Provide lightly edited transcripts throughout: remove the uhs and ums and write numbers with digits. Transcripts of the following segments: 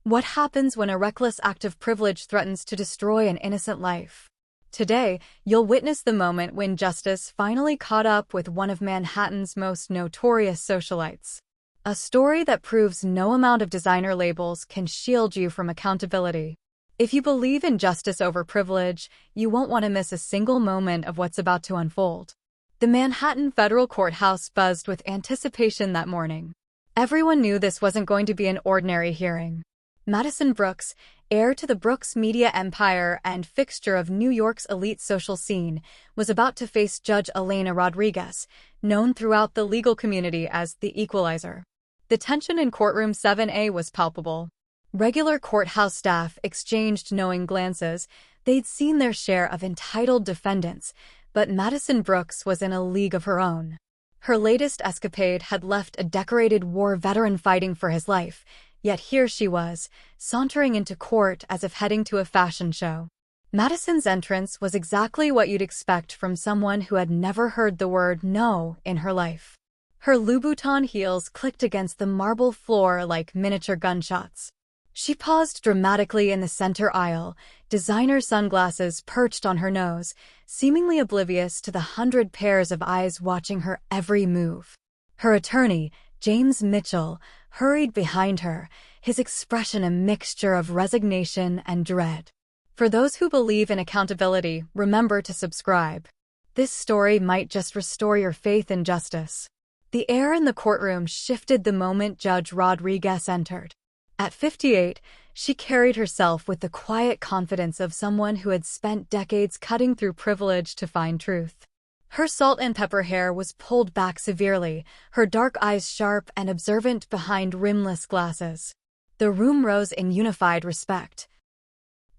What happens when a reckless act of privilege threatens to destroy an innocent life? Today, you'll witness the moment when justice finally caught up with one of Manhattan's most notorious socialites. A story that proves no amount of designer labels can shield you from accountability. If you believe in justice over privilege, you won't want to miss a single moment of what's about to unfold. The Manhattan Federal Courthouse buzzed with anticipation that morning. Everyone knew this wasn't going to be an ordinary hearing. Madison Brooks, heir to the Brooks media empire and fixture of New York's elite social scene, was about to face Judge Elena Rodriguez, known throughout the legal community as the Equalizer. The tension in courtroom 7A was palpable. Regular courthouse staff exchanged knowing glances. They'd seen their share of entitled defendants, but Madison Brooks was in a league of her own. Her latest escapade had left a decorated war veteran fighting for his life, yet here she was, sauntering into court as if heading to a fashion show. Madison's entrance was exactly what you'd expect from someone who had never heard the word no in her life. Her Louboutin heels clicked against the marble floor like miniature gunshots. She paused dramatically in the center aisle, designer sunglasses perched on her nose, seemingly oblivious to the 100 pairs of eyes watching her every move. Her attorney, James Mitchell, hurried behind her, his expression a mixture of resignation and dread. For those who believe in accountability, remember to subscribe. This story might just restore your faith in justice. The air in the courtroom shifted the moment Judge Rodriguez entered. At 58, she carried herself with the quiet confidence of someone who had spent decades cutting through privilege to find truth. Her salt and pepper hair was pulled back severely, her dark eyes sharp and observant behind rimless glasses. The room rose in unified respect.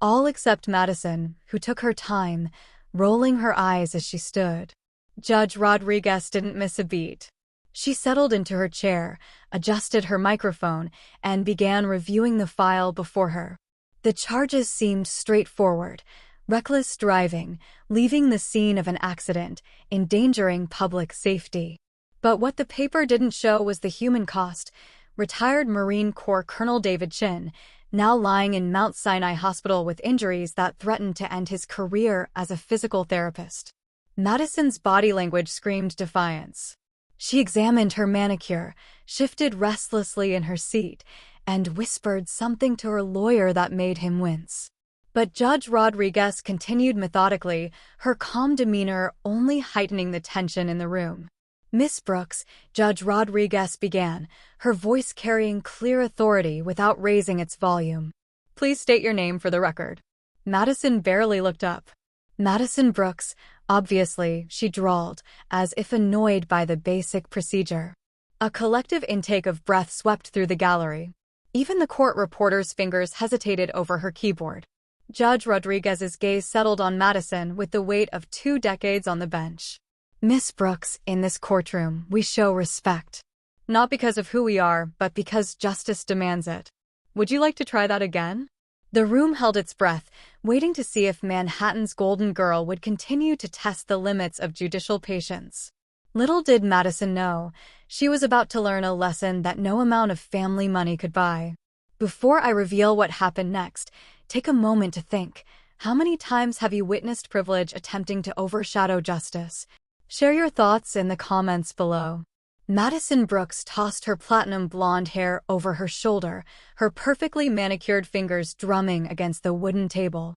All except Madison, who took her time, rolling her eyes as she stood. Judge Rodriguez didn't miss a beat. She settled into her chair, adjusted her microphone, and began reviewing the file before her. The charges seemed straightforward. Reckless driving, leaving the scene of an accident, endangering public safety. But what the paper didn't show was the human cost. Retired Marine Corps Colonel David Chen, now lying in Mount Sinai Hospital with injuries that threatened to end his career as a physical therapist. Madison's body language screamed defiance. She examined her manicure, shifted restlessly in her seat, and whispered something to her lawyer that made him wince. But Judge Rodriguez continued methodically, her calm demeanor only heightening the tension in the room. "Miss Brooks," Judge Rodriguez began, her voice carrying clear authority without raising its volume. "Please state your name for the record." Madison barely looked up. "Madison Brooks," obviously, she drawled, as if annoyed by the basic procedure. A collective intake of breath swept through the gallery. Even the court reporter's fingers hesitated over her keyboard. Judge Rodriguez's gaze settled on Madison with the weight of 2 decades on the bench. "Miss Brooks, in this courtroom, we show respect. Not because of who we are, but because justice demands it. Would you like to try that again?" The room held its breath, waiting to see if Manhattan's golden girl would continue to test the limits of judicial patience. Little did Madison know, she was about to learn a lesson that no amount of family money could buy. Before I reveal what happened next, take a moment to think. How many times have you witnessed privilege attempting to overshadow justice? Share your thoughts in the comments below. Madison Brooks tossed her platinum blonde hair over her shoulder, her perfectly manicured fingers drumming against the wooden table.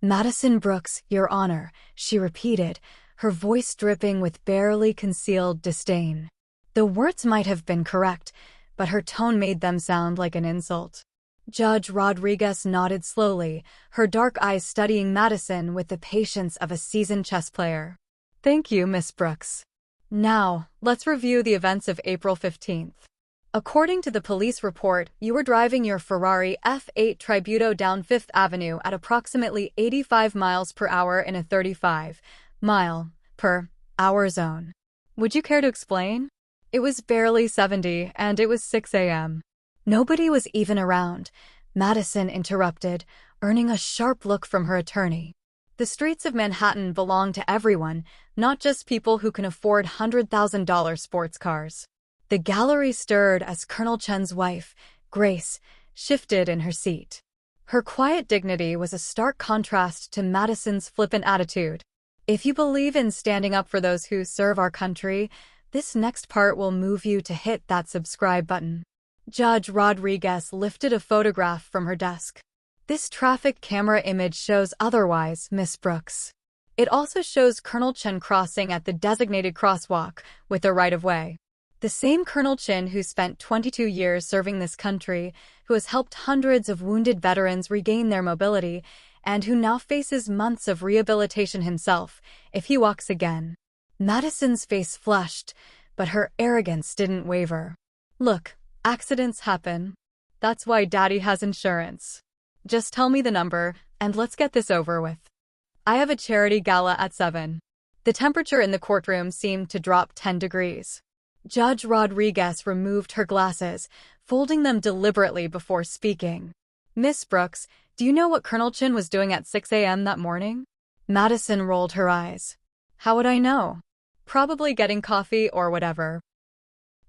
"Madison Brooks, Your Honor," she repeated, her voice dripping with barely concealed disdain. The words might have been correct, but her tone made them sound like an insult. Judge Rodriguez nodded slowly, her dark eyes studying Madison with the patience of a seasoned chess player. "Thank you, Miss Brooks. Now, let's review the events of April 15th. According to the police report, you were driving your Ferrari F8 Tributo down 5th Avenue at approximately 85 miles per hour in a 35-mile-per-hour zone. Would you care to explain?" "It was barely 70, and it was 6 a.m. "Nobody was even around," Madison interrupted, earning a sharp look from her attorney. "The streets of Manhattan belong to everyone, not just people who can afford $100,000 sports cars." The gallery stirred as Colonel Chen's wife, Grace, shifted in her seat. Her quiet dignity was a stark contrast to Madison's flippant attitude. If you believe in standing up for those who serve our country, this next part will move you to hit that subscribe button. Judge Rodriguez lifted a photograph from her desk. This traffic camera image shows otherwise, Miss Brooks. It also shows Colonel Chen crossing at the designated crosswalk with the right-of-way. The same Colonel Chen who spent 22 years serving this country, who has helped hundreds of wounded veterans regain their mobility, and who now faces months of rehabilitation himself if he walks again. Madison's face flushed, but her arrogance didn't waver. Look, accidents happen. That's why Daddy has insurance. Just tell me the number, and let's get this over with. I have a charity gala at 7. The temperature in the courtroom seemed to drop 10 degrees. Judge Rodriguez removed her glasses, folding them deliberately before speaking. Miss Brooks, do you know what Colonel Chen was doing at 6 a.m. that morning? Madison rolled her eyes. How would I know? Probably getting coffee or whatever.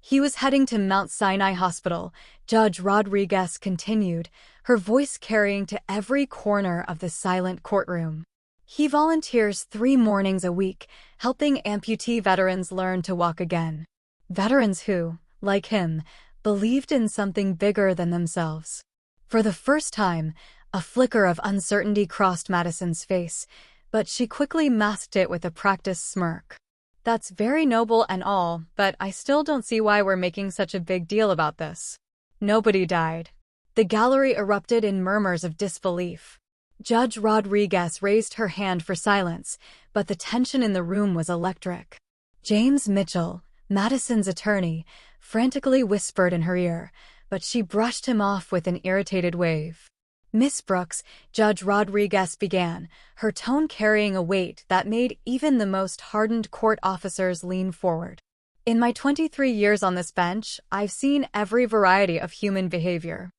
He was heading to Mount Sinai Hospital, Judge Rodriguez continued, her voice carrying to every corner of the silent courtroom. He volunteers 3 mornings a week, helping amputee veterans learn to walk again. Veterans who, like him, believed in something bigger than themselves. For the first time, a flicker of uncertainty crossed Madison's face, but she quickly masked it with a practiced smirk. That's very noble and all, but I still don't see why we're making such a big deal about this. Nobody died. The gallery erupted in murmurs of disbelief. Judge Rodriguez raised her hand for silence, but the tension in the room was electric. James Mitchell, Madison's attorney, frantically whispered in her ear, but she brushed him off with an irritated wave. Miss Brooks, Judge Rodriguez began, her tone carrying a weight that made even the most hardened court officers lean forward. In my 23 years on this bench, I've seen every variety of human behavior.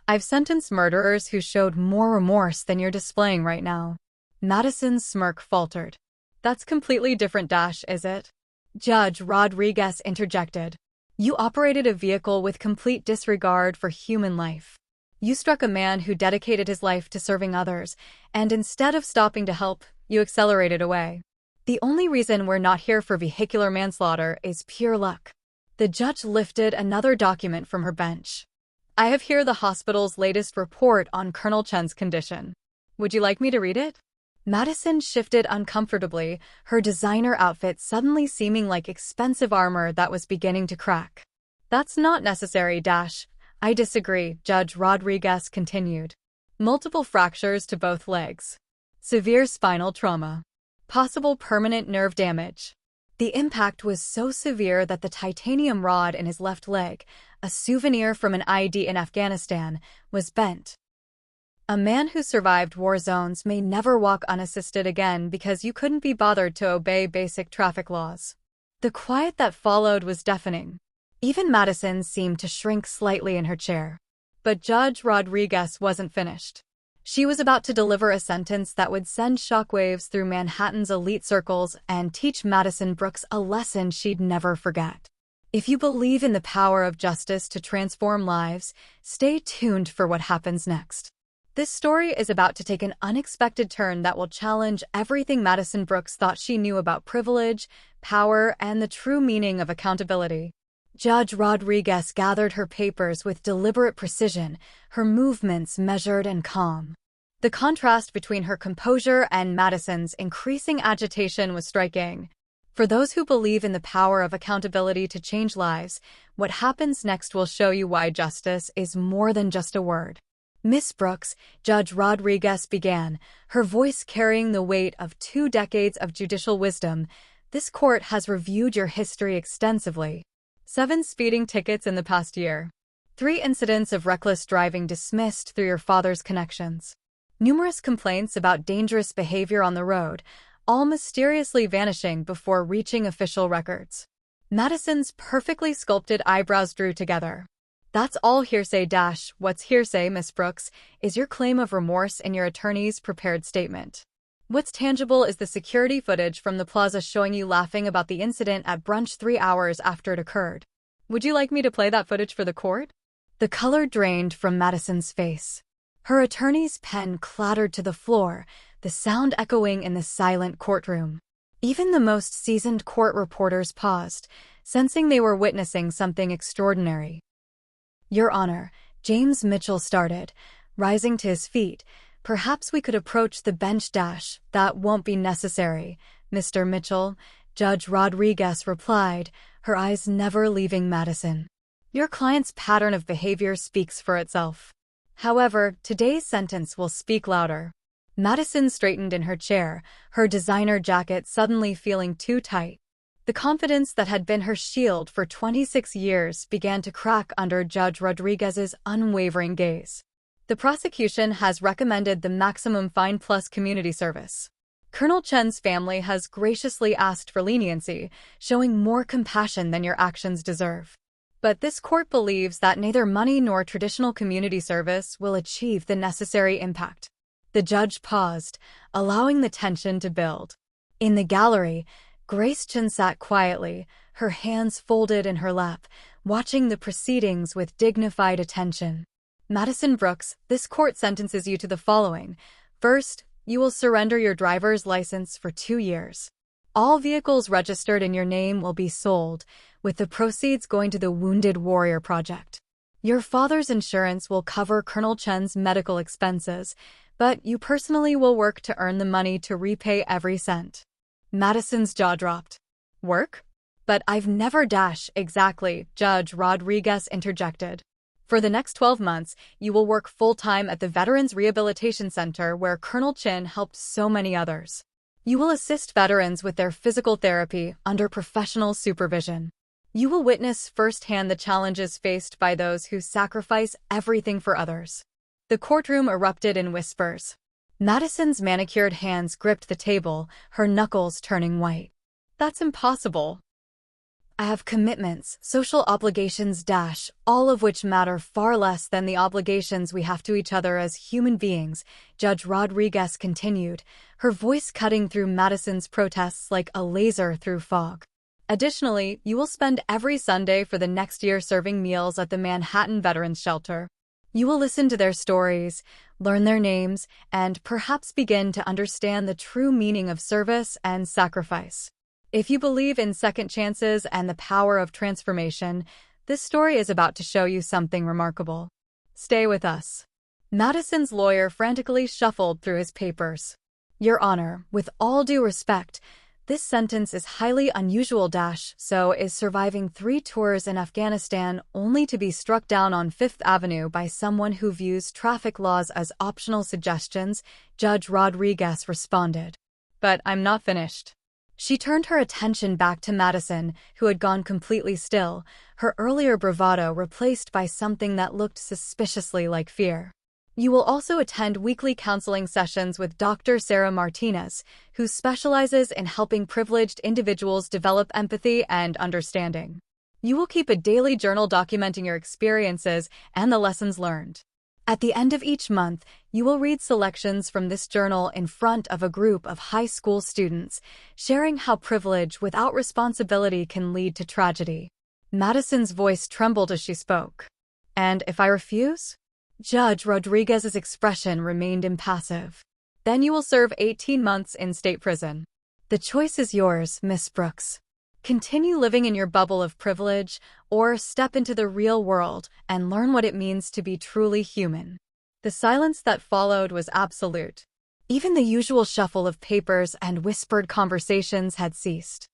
I've sentenced murderers who showed more remorse than you're displaying right now. Madison's smirk faltered. That's completely different, is it? Judge Rodriguez interjected. You operated a vehicle with complete disregard for human life. You struck a man who dedicated his life to serving others, and instead of stopping to help, you accelerated away. The only reason we're not here for vehicular manslaughter is pure luck. The judge lifted another document from her bench. I have here the hospital's latest report on Colonel Chen's condition. Would you like me to read it? Madison shifted uncomfortably, her designer outfit suddenly seeming like expensive armor that was beginning to crack. That's not necessary, I disagree, Judge Rodriguez continued. Multiple fractures to both legs. Severe spinal trauma. Possible permanent nerve damage. The impact was so severe that the titanium rod in his left leg, a souvenir from an ID in Afghanistan, was bent. A man who survived war zones may never walk unassisted again because you couldn't be bothered to obey basic traffic laws. The quiet that followed was deafening. Even Madison seemed to shrink slightly in her chair. But Judge Rodriguez wasn't finished. She was about to deliver a sentence that would send shockwaves through Manhattan's elite circles and teach Madison Brooks a lesson she'd never forget. If you believe in the power of justice to transform lives, stay tuned for what happens next. This story is about to take an unexpected turn that will challenge everything Madison Brooks thought she knew about privilege, power, and the true meaning of accountability. Judge Rodriguez gathered her papers with deliberate precision, her movements measured and calm. The contrast between her composure and Madison's increasing agitation was striking. For those who believe in the power of accountability to change lives, what happens next will show you why justice is more than just a word. Miss Brooks, Judge Rodriguez began, her voice carrying the weight of 2 decades of judicial wisdom. This court has reviewed your history extensively. 7 speeding tickets in the past year. 3 incidents of reckless driving dismissed through your father's connections. Numerous complaints about dangerous behavior on the road, all mysteriously vanishing before reaching official records. Madison's perfectly sculpted eyebrows drew together. That's all hearsay. What's hearsay, Miss Brooks, is your claim of remorse in your attorney's prepared statement. What's tangible is the security footage from the plaza showing you laughing about the incident at brunch 3 hours after it occurred. Would you like me to play that footage for the court? The color drained from Madison's face. Her attorney's pen clattered to the floor, the sound echoing in the silent courtroom. Even the most seasoned court reporters paused, sensing they were witnessing something extraordinary. "Your Honor," James Mitchell started, rising to his feet. "Perhaps we could approach the bench." "That won't be necessary, Mr. Mitchell," Judge Rodriguez replied, her eyes never leaving Madison. "Your client's pattern of behavior speaks for itself. However, today's sentence will speak louder." Madison straightened in her chair, her designer jacket suddenly feeling too tight. The confidence that had been her shield for 26 years began to crack under Judge Rodriguez's unwavering gaze. "The prosecution has recommended the maximum fine plus community service. Colonel Chen's family has graciously asked for leniency, showing more compassion than your actions deserve. But this court believes that neither money nor traditional community service will achieve the necessary impact." The judge paused, allowing the tension to build. In the gallery, Grace Chen sat quietly, her hands folded in her lap, watching the proceedings with dignified attention. "Madison Brooks, this court sentences you to the following. First, you will surrender your driver's license for 2 years. All vehicles registered in your name will be sold, with the proceeds going to the Wounded Warrior Project. Your father's insurance will cover Colonel Chen's medical expenses, but you personally will work to earn the money to repay every cent." Madison's jaw dropped. "Work? But I've never " "Exactly," Judge Rodriguez interjected. "For the next 12 months, you will work full-time at the Veterans Rehabilitation Center where Colonel Chen helped so many others. You will assist veterans with their physical therapy under professional supervision. You will witness firsthand the challenges faced by those who sacrifice everything for others." The courtroom erupted in whispers. Madison's manicured hands gripped the table, her knuckles turning white. "That's impossible. I have commitments, social obligations, all of which matter far less than the obligations we have to each other as human beings," Judge Rodriguez continued, her voice cutting through Madison's protests like a laser through fog. "Additionally, you will spend every Sunday for the next year serving meals at the Manhattan Veterans Shelter. You will listen to their stories, learn their names, and perhaps begin to understand the true meaning of service and sacrifice. If you believe in second chances and the power of transformation, this story is about to show you something remarkable. Stay with us." Madison's lawyer frantically shuffled through his papers. "Your Honor, with all due respect, this sentence is highly unusual, so is surviving 3 tours in Afghanistan only to be struck down on Fifth Avenue by someone who views traffic laws as optional suggestions," Judge Rodriguez responded. "But I'm not finished." She turned her attention back to Madison, who had gone completely still, her earlier bravado replaced by something that looked suspiciously like fear. "You will also attend weekly counseling sessions with Dr. Sarah Martinez, who specializes in helping privileged individuals develop empathy and understanding. You will keep a daily journal documenting your experiences and the lessons learned. At the end of each month, you will read selections from this journal in front of a group of high school students, sharing how privilege without responsibility can lead to tragedy." Madison's voice trembled as she spoke. "And if I refuse?" Judge Rodriguez's expression remained impassive. "Then you will serve 18 months in state prison. The choice is yours, Miss Brooks. Continue living in your bubble of privilege, or step into the real world and learn what it means to be truly human." The silence that followed was absolute. Even the usual shuffle of papers and whispered conversations had ceased.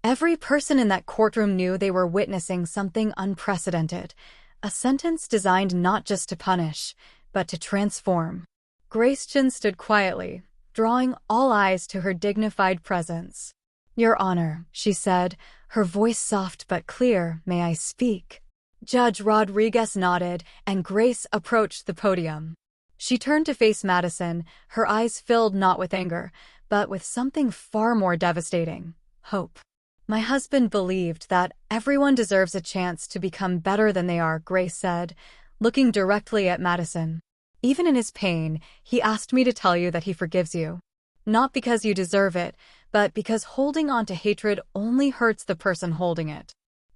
Every person in that courtroom knew they were witnessing something unprecedented, a sentence designed not just to punish, but to transform. Grace Chen stood quietly, drawing all eyes to her dignified presence. "Your Honor," she said, her voice soft but clear, "may I speak?" Judge Rodriguez nodded, and Grace approached the podium. She turned to face Madison, her eyes filled not with anger, but with something far more devastating: hope. "My husband believed that everyone deserves a chance to become better than they are," Grace said, looking directly at Madison. "Even in his pain, he asked me to tell you that he forgives you. Not because you deserve it, but because holding on to hatred only hurts the person holding it.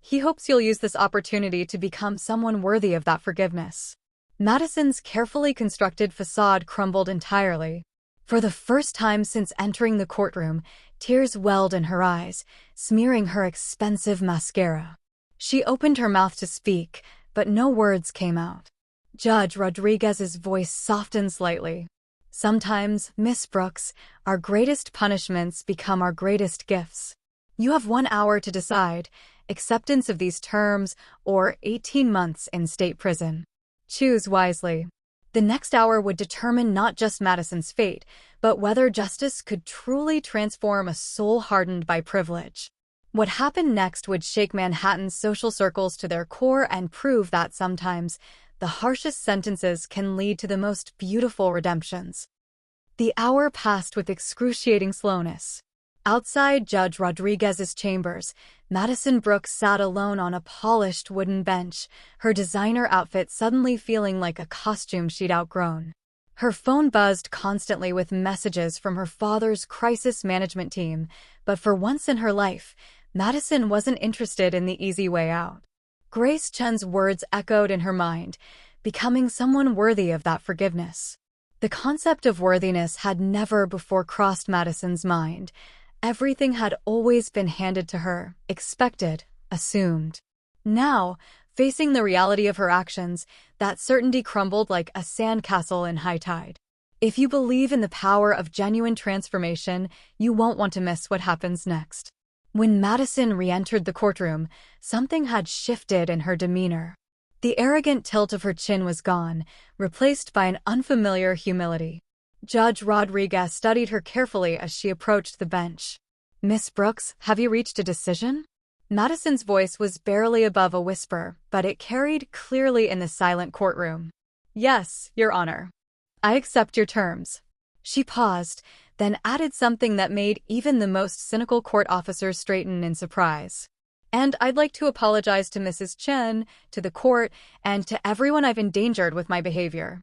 He hopes you'll use this opportunity to become someone worthy of that forgiveness. Madison's carefully constructed facade crumbled entirely. For the first time since entering the courtroom, tears welled in her eyes, smearing her expensive mascara. She opened her mouth to speak, but no words came out. Judge Rodriguez's voice softened slightly. Sometimes, Miss Brooks, our greatest punishments become our greatest gifts. You have 1 hour to decide, acceptance of these terms or 18 months in state prison. Choose wisely. The next hour would determine not just Madison's fate, but whether justice could truly transform a soul hardened by privilege. What happened next would shake Manhattan's social circles to their core and prove that sometimes the harshest sentences can lead to the most beautiful redemptions. The hour passed with excruciating slowness. Outside Judge Rodriguez's chambers, Madison Brooks sat alone on a polished wooden bench, her designer outfit suddenly feeling like a costume she'd outgrown. Her phone buzzed constantly with messages from her father's crisis management team, but for once in her life, Madison wasn't interested in the easy way out. Grace Chen's words echoed in her mind, becoming someone worthy of that forgiveness. The concept of worthiness had never before crossed Madison's mind. Everything had always been handed to her, expected, assumed. Now, facing the reality of her actions, that certainty crumbled like a sandcastle in high tide. If you believe in the power of genuine transformation, you won't want to miss what happens next. When Madison re-entered the courtroom, something had shifted in her demeanor. The arrogant tilt of her chin was gone, replaced by an unfamiliar humility. Judge Rodriguez studied her carefully as she approached the bench. Miss Brooks, have you reached a decision? Madison's voice was barely above a whisper, but it carried clearly in the silent courtroom. Yes, Your Honor. I accept your terms. She paused, then added something that made even the most cynical court officers straighten in surprise. And I'd like to apologize to Mrs. Chen, to the court, and to everyone I've endangered with my behavior.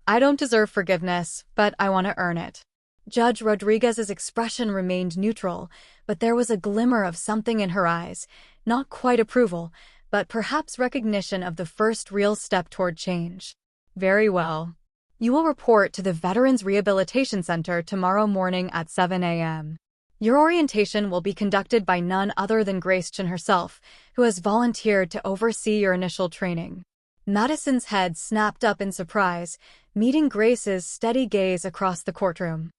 I don't deserve forgiveness, but I want to earn it. Judge Rodriguez's expression remained neutral, but there was a glimmer of something in her eyes, not quite approval, but perhaps recognition of the first real step toward change. Very well. You will report to the Veterans Rehabilitation Center tomorrow morning at 7 a.m. Your orientation will be conducted by none other than Grace Chen herself, who has volunteered to oversee your initial training. Madison's head snapped up in surprise, meeting Grace's steady gaze across the courtroom.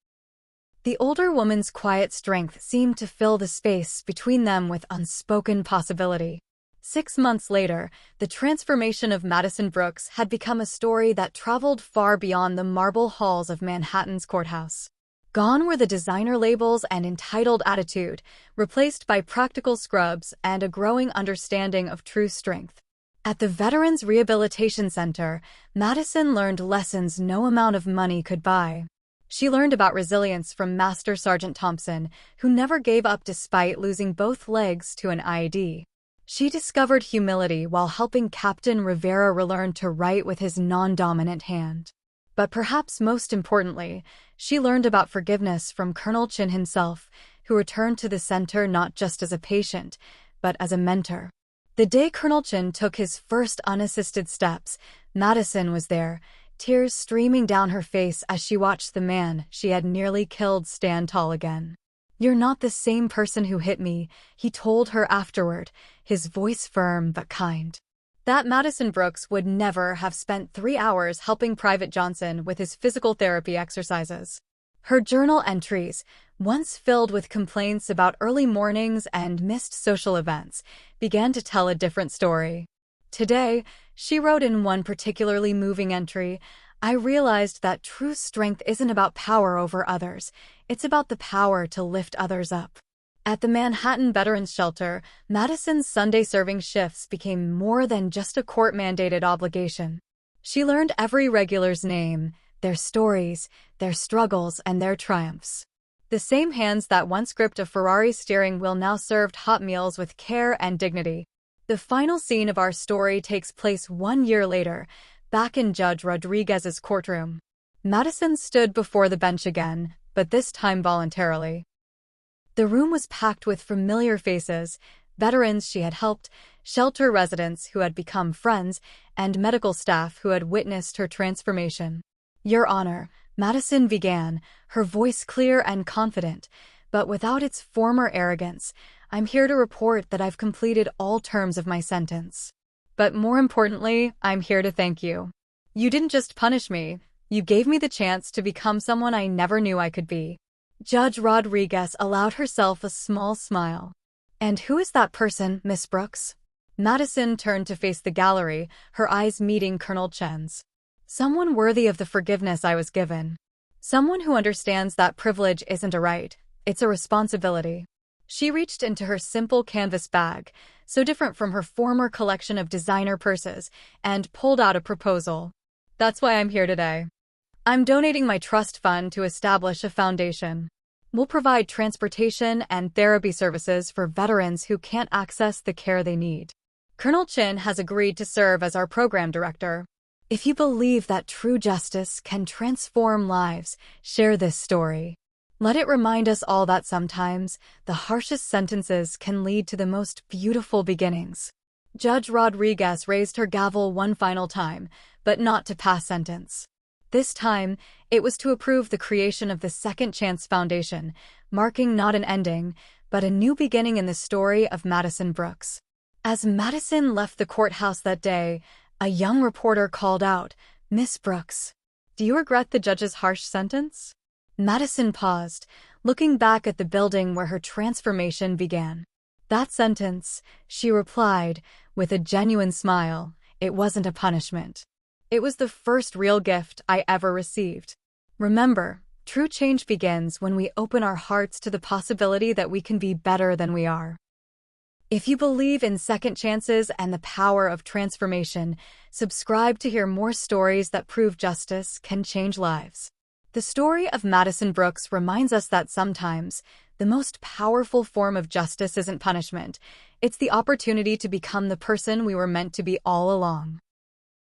The older woman's quiet strength seemed to fill the space between them with unspoken possibility. 6 months later, the transformation of Madison Brooks had become a story that traveled far beyond the marble halls of Manhattan's courthouse. Gone were the designer labels and entitled attitude, replaced by practical scrubs and a growing understanding of true strength. At the Veterans Rehabilitation Center, Madison learned lessons no amount of money could buy. She learned about resilience from Master Sergeant Thompson, who never gave up despite losing both legs to an IED. She discovered humility while helping Captain Rivera relearn to write with his non-dominant hand. But perhaps most importantly, she learned about forgiveness from Colonel Chen himself, who returned to the center not just as a patient, but as a mentor. The day Colonel Chen took his first unassisted steps, Madison was there, tears streaming down her face as she watched the man she had nearly killed stand tall again. You're not the same person who hit me, he told her afterward, his voice firm but kind. That Madison Brooks would never have spent 3 hours helping Private Johnson with his physical therapy exercises. Her journal entries, once filled with complaints about early mornings and missed social events, began to tell a different story. Today, she wrote in one particularly moving entry, I realized that true strength isn't about power over others, it's about the power to lift others up. At the Manhattan Veterans Shelter, Madison's Sunday serving shifts became more than just a court-mandated obligation. She learned every regular's name, their stories, their struggles, and their triumphs. The same hands that once gripped a Ferrari steering wheel now served hot meals with care and dignity. The final scene of our story takes place 1 year later, back in Judge Rodriguez's courtroom. Madison stood before the bench again, but this time voluntarily. The room was packed with familiar faces, veterans she had helped, shelter residents who had become friends, and medical staff who had witnessed her transformation. "Your Honor," Madison began, her voice clear and confident, but without its former arrogance. "I'm here to report that I've completed all terms of my sentence. But more importantly, I'm here to thank you. You didn't just punish me, you gave me the chance to become someone I never knew I could be." Judge Rodriguez allowed herself a small smile. "And who is that person, Miss Brooks?" Madison turned to face the gallery, her eyes meeting Colonel Chen's. "Someone worthy of the forgiveness I was given. Someone who understands that privilege isn't a right, it's a responsibility." She reached into her simple canvas bag, so different from her former collection of designer purses, and pulled out a proposal. "That's why I'm here today. I'm donating my trust fund to establish a foundation. We'll provide transportation and therapy services for veterans who can't access the care they need. Colonel Chen has agreed to serve as our program director. If you believe that true justice can transform lives, share this story. Let it remind us all that sometimes the harshest sentences can lead to the most beautiful beginnings." Judge Rodriguez raised her gavel one final time, but not to pass sentence. This time, it was to approve the creation of the Second Chance Foundation, marking not an ending, but a new beginning in the story of Madison Brooks. As Madison left the courthouse that day, a young reporter called out, "Miss Brooks, do you regret the judge's harsh sentence?" Madison paused, looking back at the building where her transformation began. "That sentence," she replied, with a genuine smile, "it wasn't a punishment. It was the first real gift I ever received. Remember, true change begins when we open our hearts to the possibility that we can be better than we are." If you believe in second chances and the power of transformation, subscribe to hear more stories that prove justice can change lives. The story of Madison Brooks reminds us that sometimes the most powerful form of justice isn't punishment, it's the opportunity to become the person we were meant to be all along.